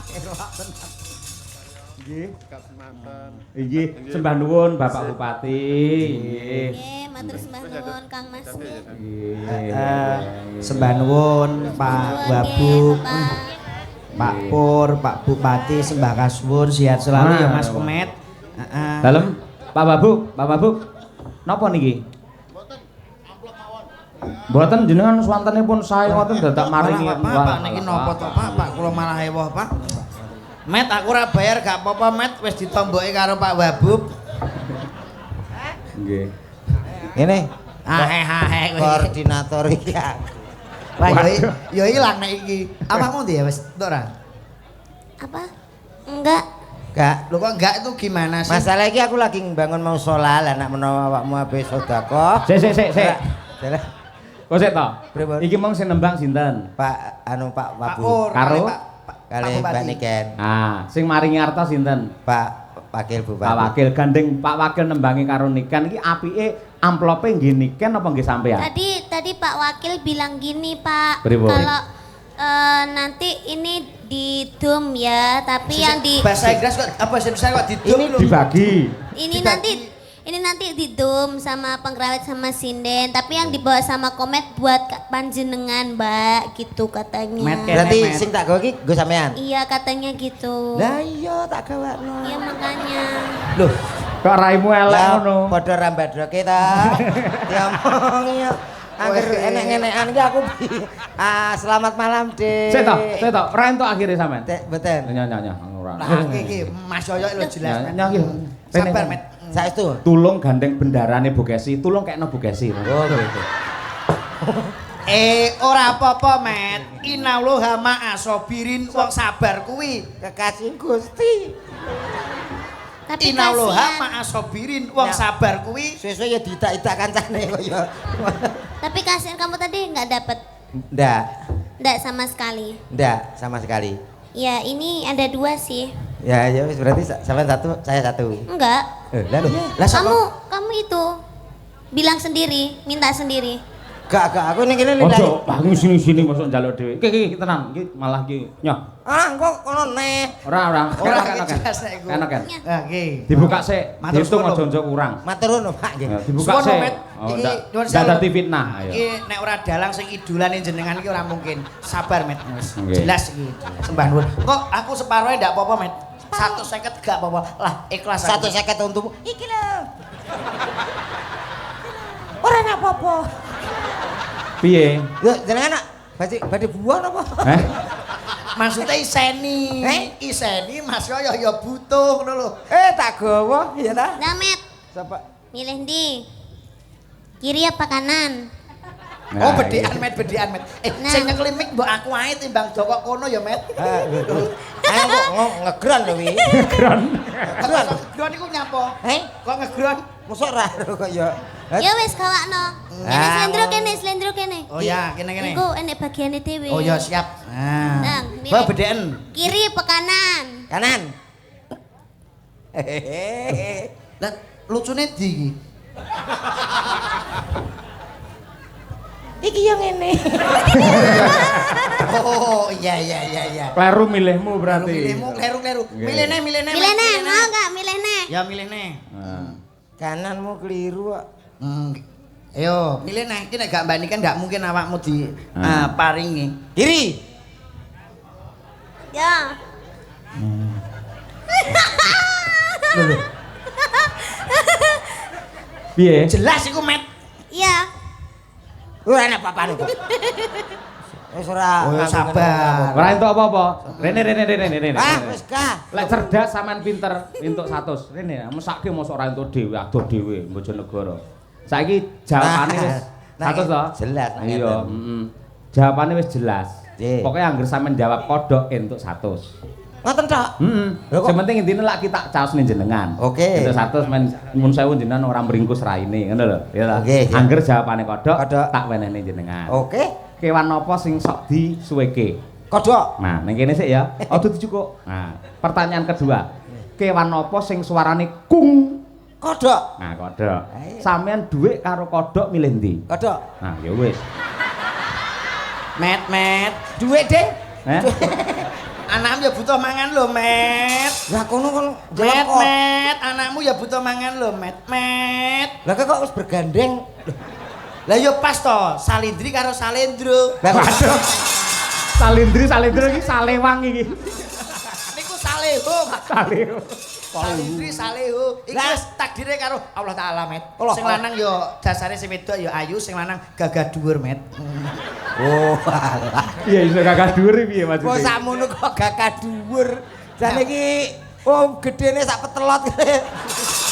Nggih. Nggih, sembah nuwun Bapak Bupati. Nggih, matur sembah nuwun Kang Mas. Sembah nuwun Pak Wabu. Pak Pur, Pak Bupati sembah kasuwun sehat selalu ya Mas Kemet. Heeh. Dalem Pak Babu. Napa niki? Mboten jenengan swantenipun sae ngoten dadak maringi. Pak niki napa to Pak? Pak kula malah ewoh Pak. Met aku ora bayar gak apa-apa Met, wis ditomboki karo Pak Wabub. Nggih. Ini Hahe koordinator iki. Lah yo ilang nek iki. Awakmu ndi ya wis entuk ora? Apa? Enggak. Enggak. Lho kok enggak itu gimana sih? Masalah iki aku lagi bangun mau sholat lah, nak menawa awakmu habis sedekah. Sik. Jalan. Kok sik to? Pripun? Iki mong sing nembang sinten? Pak Pak Wabu. Pur, Karo? Kali Mbak Niken. Ah, sing maringi arta sinten? Pak Wakil Bupati. Pak Wakil gandeng Pak Wakil nembangi karo Niken iki apike amplope nggih Niken apa nggih sampean? Tadi Pak Wakil bilang gini Pak, Pripun? kalau nanti ini di dom ya, tapi yang di bahasa Inggris kok apa bahasa Indonesia kok didum lho. Dibagi. ini nanti di dom sama pengrawit sama sinden, tapi yang dibawa sama Komet buat panjenengan Mbak, gitu katanya. Met. Berarti sing tak gawe iki nggo sampean. Iya katanya gitu. Lah iya tak gawakno. Iya makanya. Loh, Kok raimu elek ngono? padha rambadroke ta. Diomong ya. Angger enek-enekan iki aku. Selamat malam, Dik. Sik to, ora entuk akhire sampean. Dek, mboten. Nyanyi ora. Lah iki Mas Yoyo lho jelas. Met. Nyanyi. Sabar Met. Saestu. Tulung gandeng bendarane Bu Kesi, tulung kekno Bu Kesi. Oh, gitu. Ora apa-apa Met. Innallaha ma'asobirin wong sabar kuwi. Kekasih Gusti. Tapi Innallaha kasihan. ma'asobirin wong Ya. sabar kuwi. Sesuk ya didak-idak kancane kok ya. Tapi kasihan kamu tadi nggak dapet, nggak sama sekali. Ndak sama sekali. Ya ini ada 2 sih. Ya wis berarti sampean satu, saya satu. Enggak. Lalu. Lah Kamu itu bilang sendiri, minta sendiri. Gak, aku ning kene lillahi. Ojo, aku sini mosok njaluk dhewe. Iki tenan, iki malah iki nyoh. Kok kono neh. Ora. Ora Enak, jelas nek iku. Enak kan? Nah, nggih. Dibuka sik, Matur dihitung suwun, aja njok kurang. Matur nuwun, Pak nggih. Ya, dibuka Suwono, sik. Met. Oh, Iki ndak nyuwun ndak sewu. dadi fitnah, ayo. Iki nek ora dalang sing idolane jenengan iki ora mungkin. Sabar Met. Wis Nggih. jelas iki. Sembah nuwun. Kok aku separohe ndak apa-apa Met. 150 gak apa-apa. Lah ikhlas aku. 150 untukmu. Iki lho. Ora apa-apa. Piye? Lho, jenengan nak badhe buah apa? Heh? Maksudnya iseni. Iseni Mas Yoyo ya butuh ngono lho. Tak gawa ya ta? Damet, Sapa? milih di kiri apa kanan? Oh, Nah, bedekan Met. Nah. Sing nyekeli mik mbok aku ae timbang Joko kono ya Met. Ayo kok ngegron lho wi. Ngegron. Ngegron iku nyapa? Kok ngegron? Mosok ra kok ya. Ya wis gawakno. Slendro kene. Oh ya, kene-kene. Iku enek bagiane dhewe. Oh ya siap. Nah, Nah, milih. Mbak bedeken. Kiri apa kanan? Kanan. Lah lucune ndi iki? Iki yang ngene. Oh, iya. Kleru milihmu berarti. Milihmu kleru. Milihne. Milih nih, mau enggak milih nih? Ya milihne. Nah. Kananmu keliru kok. Ayo, milih nih. Iki nek gak mbani kan gak mungkin awakmu di paringi. Kiri. Ya. Piye? Jelas iku Met. Iya. Ora enak papane kok. Wis ora. Oh, sabar. Ora entuk apa-apa. Rene. Wis gah. Lek cerdas sampean pinter entuk 100. Rene, mesake mosok ora entuk dhewe, adoh dhewe Bojonegoro. Saiki jawabane wis 100 to? Jelas. Iya, Jawabane wis jelas. Nggih. Pokoknya angger sampean jawab kodok entuk 100. Ngoten tok. Lho kok- Sing penting intine lak kita caosne jenengan. Oke. Entuk 100 men nyuwun sewu jenengan ora mringkus raine, ngono lho. Ya ta. Oke, siap. Angger jawabane kodok, Kodok. tak wenehne jenengan. Oke. Kewan apa sing sok disuweke? Kodok. Nah, ning kene sik ya. Aja dicukuk. Nah, pertanyaan kedua. Kewan apa sing suarane kung? Kodok. Nah, kodok. Ayo. Sampeyan dhuwit karo kodok milih ndi? Kodok. Nah, ya wis. Met. Duit, Ding. Eh? Anakmu ya butuh mangan lho, Met. Lah kono kon jelek kok. Met. Anakmu ya butuh mangan lho, Met. Lah kok wis bergandeng. Lah yo pas to, salindri karo salendro. Lah Waduh. Salindri iki salewang iki. Niku saleho, Pak. Salew. Salindri saleho. Iki Lah. wis takdire karo Allah Taala, Met. Allah. Sing lanang yo dasare sing wedok yo ayu, sing lanang gagah dhuwur, Met. Oh, alah. Iya iso kakak dhuwur piye Kok maksudnya? sakmono kok gak kaduwur. Jane iki gedene sak petelot.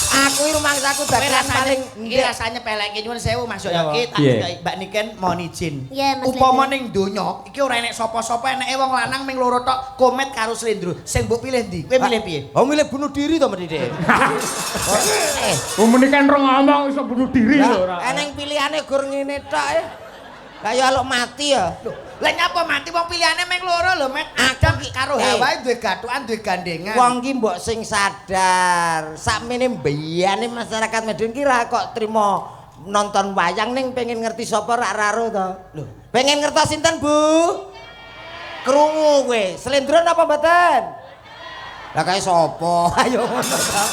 Aku iki rumangsaku dagelan paling iki rasane pelek iki nyuwun sewu Mas Yoyo iki tak Iya. kei Mbak Niken mohon izin. Iya, Mas Upama Lendro. ning donya iki ora enek sapa-sapa eneke wong lanang ming loro tok Komet karo Slendro. Sing mbok pilih ndi? Kowe milih piye? Oh milih bunuh diri to Mbak Dede. Umune kan ora ngomong iso bunuh diri lho ora. Eneng pilihane gur ngene tok ya. Kaya aluk mati ya. Lah nyapa mati wong pilihane ming loro lho, Met. Adam karo Hawa duwe gathukan, duwe gandengan. Wong ki mbok sing sadar, sakmene mbiyane masyarakat Madiun ki ra kok trimo nonton wayang ning pengen ngerti sapa rak raro to. Lho, pengen ngertos sinten, Bu? Krungu kowe, Slendro napa mboten? Lah kae sapa? Ayo ngono to.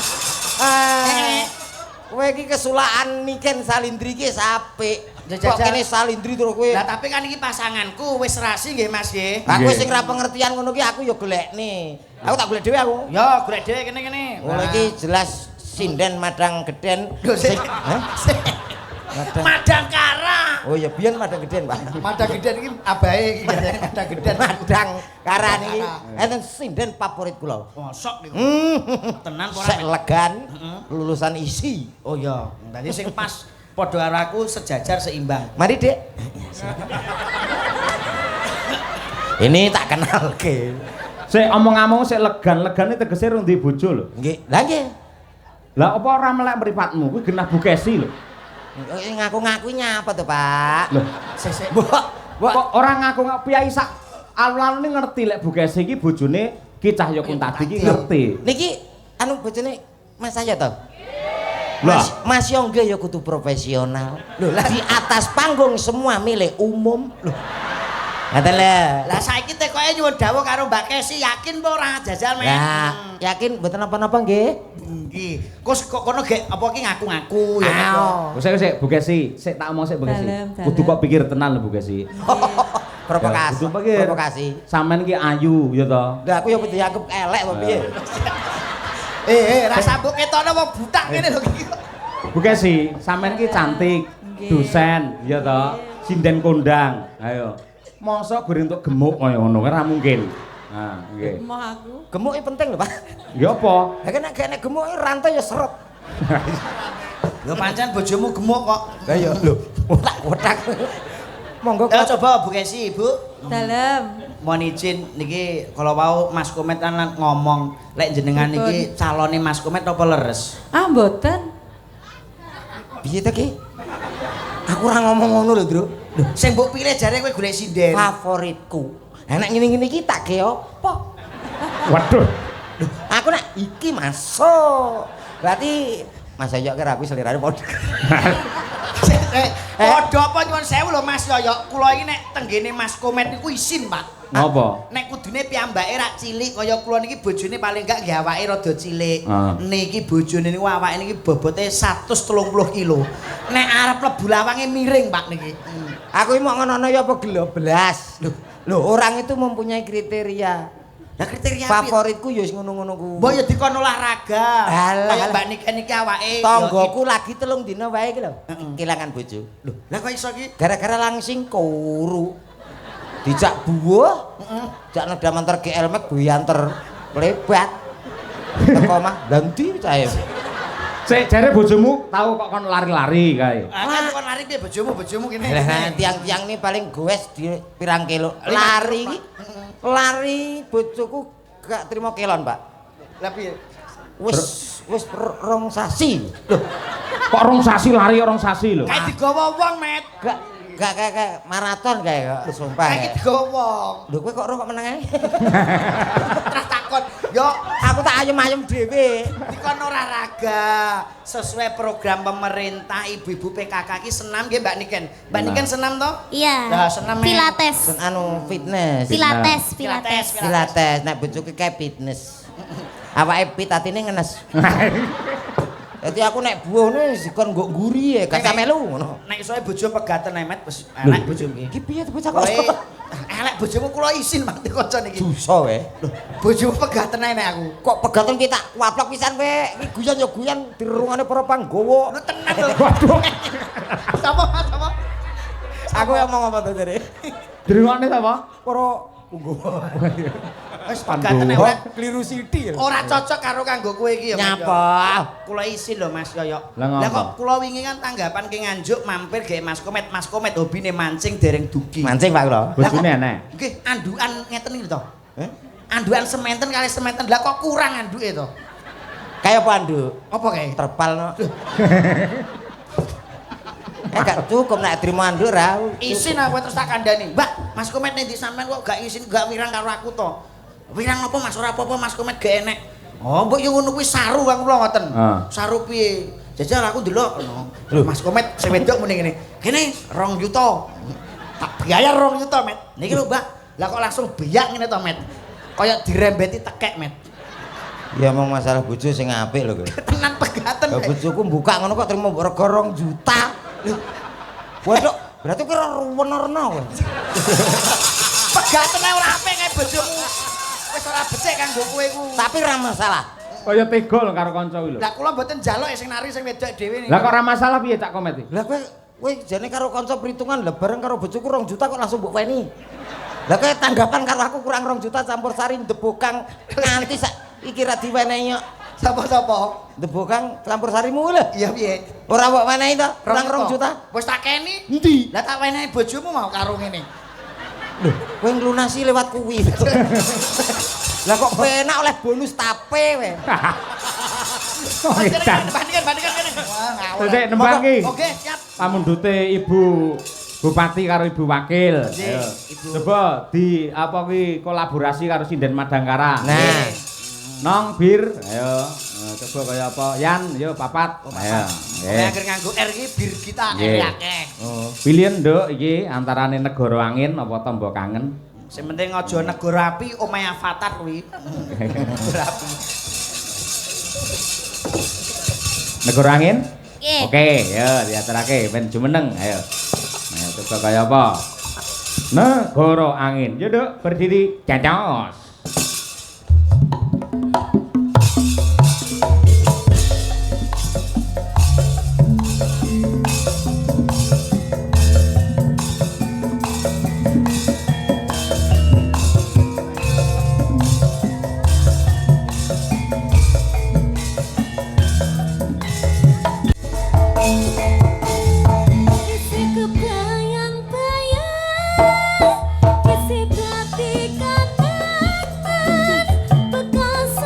Kowe iki kesulakan Niken Salindri ki apik. Kok kene Salindri terus kowe. Lah tapi kan iki pasanganku wis serasi nggih Mas nggih. Aku sing ra pengertian ngono ki aku ya golekne. Aku tak golek dhewe aku. Ya, golek dhewe kene-kene. Oh iki jelas sinden madang geden. Sing Madang Kara. Oh ya biyen madang geden, Pak. Madang geden iki abahe iki Madang geden. Madang karan iki enten sinden favorit kula. Mosok niku. Tenan ora. Sek legan lulusan isi. Oh iya, tadi sing pas padha karo aku sejajar seimbang. Mari, Dek. Ini tak kenalke. Sik omong-omong sik legan-legane tegese rung duwe bojo lho. Nggih. Lah nggih. Lah apa ora melek mripatmu kuwi genah bukesi lho. Ngaku-ngaku nyapa to, Pak? Lho, Sik kok ora ngaku piyai sak alun-alune ngerti lek bukesi iki bojone Ki Cahya Kuntadi iki ngerti. Niki anu bojone Mas saya to? Lah, Mas yo nggih ya kudu profesional. Lho, di atas panggung semua milik umum. Lho. Ngaten lho. Lah saiki tekoke nyuwun dawuh karo Mbak Kesi yakin apa ora jajal men? Lah, yakin mboten napa-napa nggih? Nggih. Kok kono gek apa ki ngaku-ngaku ya Mas. Sik Bukesi, sik tak omong sik Bukesi. Dalem. Kudu kok pikir tenan lho Bukesi. Provokasi. Kudu pikir. Provokasi. Sampean ki ayu ya to. Lah aku ya kudu dianggep elek apa piye? Rasa mbok ketone wong butak ngene lho iki. Bukesi, sampean ki cantik, dosen ya to, sinden kondang. Ayo. Mosok goreng entuk gemuk kaya ngono ora mungkin. Nah, nggih. Mau aku. Gemuk penting lho, Pak. Ya apa? Lah kan nek gemuk rantai ya seret. Lho pancen bojomu gemuk kok. Lah ya lho, otak-otak. Monggo Ya coba Bu Kesi, Bu. Dalam. Mohon izin niki kalau mau Mas Komet kan ngomong lek jenengan niki calone Mas Komet apa leres? Ah, mboten. piye to ki? Aku ora ngomong ngono lho, Bro. Lho, sing mbok pilih jare kowe golek sinden. Favoritku. Nek ngene-ngene iki tak ge apa? Waduh. Aku nek iki masuk. Berarti Mas Yoyo kira aku selirane padha. Padha apa nyuwun sewu lho Mas Yoyo. Kula iki nek tenggene Mas Komet niku isin, Pak. Ngopo? Nek kudune piyambake rak cilik kaya kula niki bojone paling gak nggih awake rada cilik. Niki bojone niku awake niki bobote 130 kilo. Nek arep mlebu lawange miring, Pak niki. Aku iki mau ngono ya apa geloblas. Loh, orang itu mempunyai kriteria. Lah kriteria favoritku ya wis ngono-ngono ku. Mbok ya dikon olahraga. Alah, Kaya Mbak Niken iki awake. Tanggoku lagi 3 dina wae iki lho. Kelangan bojo. Lho, lah kok iso iki? Gara-gara langsing kuru. Dijak buah. Jak neda mantar GL Max buyanter lebat. Teko mah ganti cahe. Sik jare bojomu tahu kok kon lari-lari kae. Kan kon lari piye bojomu kene. Lah tiang-tiang ini paling goes di pirang kilo. Lari iki. Lari bojoku gak terima kelon, Pak. Lah piye? Wis rong sasi. Loh, Kok rong sasi lari rong sasi lho. Kayak digawa wong, Met. gak kayak maraton kayak sumpah. Kayak digawa wong. Lho kowe kok ora kok meneng ae? Terus takon, "Yo, Aku tak ayem-ayem dhewe. dikon olahraga sesuai program pemerintah ibu-ibu PKK ki senam nggih Mbak Niken. Mbak Niken senam toh? Iya. Lah, senam Pilates. Anu fitness. Pilates. Pilates, nek bojoku kayak fitness. Awake fit atine ngenes. Dadi aku nek buahne dikon nggo nguri ya, gak melu ngono. Nek isoe bojo pegaten Met wis elek bojomu iki. Iki piye to bocah kok? Kowe elek bojomu kula isin mati kanca niki. Dosa wae. Bojomu pegaten ae nek aku. Kok pegaten kita waplok pisan kowe. Iki guyon ya guyon dirungane para panggawa. Lu tenan lho. Waduh. Sapa? Aku yang mau ngomong to jare. Dirungokne sapa? Para panggawa. Wis pegaten ora Keliru sithik. ora cocok karo kanggo kowe iki ya. Mas, ya. Nyapa? Kula isin lho Mas Yoyo. Lah ngapa? Lah kok kula wingi kan tanggapan ki nganjuk mampir gawe Mas Komet. Mas Komet hobine mancing dereng dugi. Mancing Pak kula. Bojone enek. Nggih, andukan ngeten iki to. Andukan sementen kali sementen. Lah kok kurang anduke to? Kayak apa anduk? Apa kae? Terpal no. Gak cukup nek trimo anduk ra. Isin aku terus tak kandhani. Mbak, Mas Komet nek di sampean kok gak isin gak wirang karo aku to. Wirang apa Mas ora apa-apa Mas Komet gak enek. Oh, mbok yo ngono kuwi saru Bang kula ngoten. Saru piye? Jajal aku ndelok ngono. Mas Komet sing wedok muni ngene. Kene 2 juta. Tak bayar 2 juta, Met. Niki lho, Mbak. Lah kok langsung beyak ngene to, Met. Kaya dirembeti tekek, Met. Ya emang masalah bojo sing apik lho kowe. Tenan pegaten. Lah bojoku buka ngono kok trimo rega 2 juta. Waduh, berarti kira ruwen-ruwen kowe. Pegaten ora apik kae bojomu. Wis ora becik kanggo kowe ku. Tapi ora masalah. Kaya tega lho karo kanca kuwi lho. Lah kula mboten njaluk sing nari sing wedok dhewe niki. Lah kok ora masalah piye tak Komet iki? Lah kowe jane karo kanca perhitungan lah bareng karo bojoku 2 juta kok langsung mbok weni. Lah kowe tanggapan karo aku kurang 2 juta campur sari ndebokang nganti sak iki ra diwenehi kok. Sapa-sapa? Ndebokang campur sarimu lho. Iya piye? Ora mbok wenehi to? Kurang 2 juta. Wis tak keni. Endi? Lah tak wenehi bojomu mau karo ngene. Lho, kowe nglunasi lewat kuwi. Lah kok penak oleh bonus tape we. Bandingkan kene. Wah, ngawur. Sik nembang iki. Oke, siap. Pamundhute Ibu Bupati karo Ibu Wakil. Nggih, Ayo. Ibu. Coba di apa kuwi kolaborasi karo Sinden Madangkara. Nah. Nong bir, ayo. Coba kaya apa? Yan, yo papat. Ayo. Oke, akhir nganggo R iki bir kita Nggih. akeh. Oh, pilihan Nduk iki antarane negara angin apa tombo kangen? Sing penting aja negara api omahe Avatar kuwi. Negara api. Negara angin? Nggih. Oke, ya diaturake ben jumeneng. Ayo. Ayo coba kaya apa? Negara angin. Yo Nduk, berdiri cacos. Isi kebayang-bayang, isi perhatikan bekas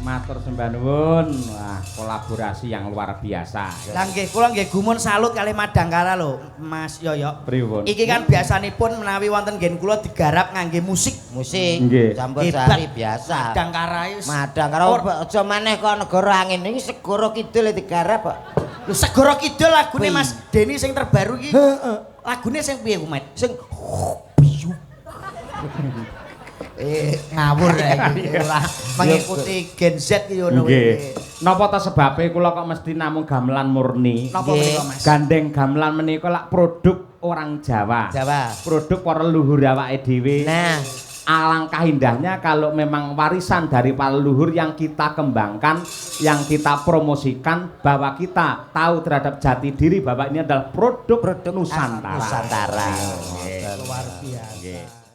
Matur sembah nuwun. Wah, kolaborasi yang luar biasa. Lah nggih kula nggih gumun salut kalih Madangkara lho, Mas Yoyo. Pripun? Iki kan biasanipun menawi wonten nggen kula digarap ngangge musik. Musik Nggih. campur Hebat. sari biasa. Madangkara wis. Madang karo aja maneh kok negara angin iki segara kidul digarap kok. Lho Segara Kidul lagune Wih. Mas Deni sing terbaru iki. Heeh. Lagune sing piye Kumet? Sing Ngawur ya iki. Ora mengikuti Gen Z iki ngono Nggih. Napa ta sebabe kula kok mesti namung gamelan murni? Napa menika Mas? Gandeng gamelan menika lak produk orang Jawa. Jawa. Produk para leluhur awake dhewe. Nah, Alangkah indahnya kalau memang warisan dari para leluhur yang kita kembangkan, yang kita promosikan, bahwa kita tahu terhadap jati diri bahwa ini adalah produk Nusantara. Nusantara. Luar biasa.